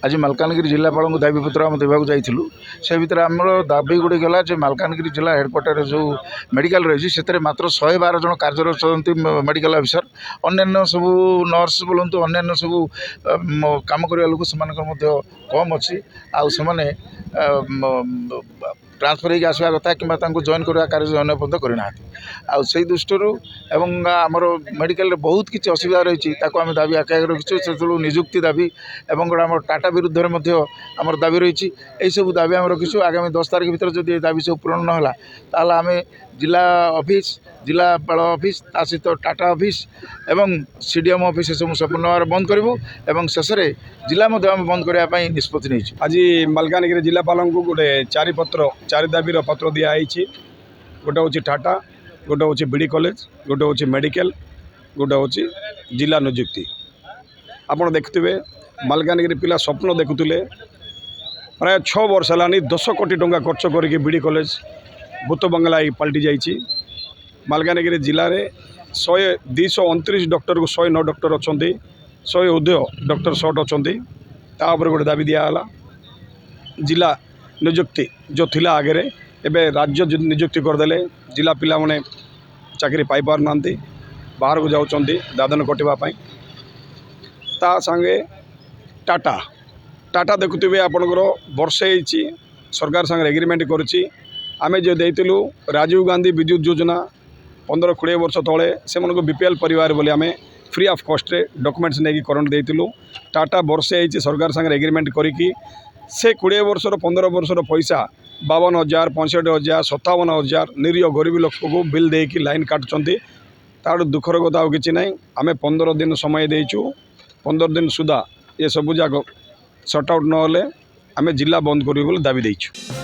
आज मलकानगिरी जिलापाल को दाबीपत्र आम देवाक जाइलु से भितर आमर दाबी गुड़ी गला मलकानगिरी जिला हेडक्वार्टर जो मेडिकल रही से मात्र 112 जन कार्यरत मेडिकल अफिसर अन्य सब नर्स बोलूँ अन्य सब कम करने लोक से कम अच्छी आउ से ट्रांसफर होगी आसवा कथा कि जॉइन करवा कार्य जॉइन पर्यटन करना आई दृष्टि एवं आमर मेडिकल बहुत किसी असुविधा रही आम दाबी आगे रखीचु से निजुक्ति दाबी एवं आम टाटा विरुद्ध में आमर दाबी रही सब दाबी आम रखीचु आगामी 10 तारीख भर जब दाबी सब पूरण ना ताल आम जिला ऑफिस जिलापाल ऑफिस ता सहित टाटा ऑफिस एवं सीडीएम ऑफिस सब संपूर्ण भाव बंद करूँ एवं शेष में जिला बंद करने निष्पत्ति नहीं। आज मलकानगिरी जिलापाल को गोटे चारि दाबीर पत्र दिखाई गोटे हूँ टाटा गोटे हूँ बीडी कॉलेज गोटे हूँ मेडिकल गोटे हूँ जिला निजुक्ति आपड़ देखुए मलकानगिरी पिला स्वप्न देखुले प्राय 6 वर्ष है 10 कोटी टंका खर्च करके बीडी कॉलेज भूत बंगला पलटि जाइए मलकानगिरी जिले में 229 डॉक्टर को 109 डॉक्टर अच्छा 100 उदय डॉक्टर शॉर्ट अच्छा तापर गोटे दाबी दिगला जिला निजुक्ति जो थिला आगे एवं राज्य निजुक्ति करदे जिला पिला माने चाकरी पाई पार ना बाहर को जाऊँ दादन कटापी ता संगे टाटा टाटा देखुवे आपणकर वर्षे सरकार संगे एग्रीमेंट करुच्ची आमे जो देलु राजीव गांधी विद्युत योजना 15-20 वर्ष तले से बीपीएल परिवार बोली आमे फ्री ऑफ कॉस्ट रे डॉक्यूमेंट्स नहीं करंट देलु टाटा वर्षे सरकार संगे एग्रीमेंट करी से 20 वर्षर 15 वर्षर पैसा 52,000 65,000 57,000 निरीह गरीब लोक को बिल देकी लाइन काटुंट तार दुखर कथा कि ना आम 15 दिन समय देचु 15 दिन सुधा ये सबू जाक सॉर्ट आउट ना आम जिला बंद करूँ दाबी देचु।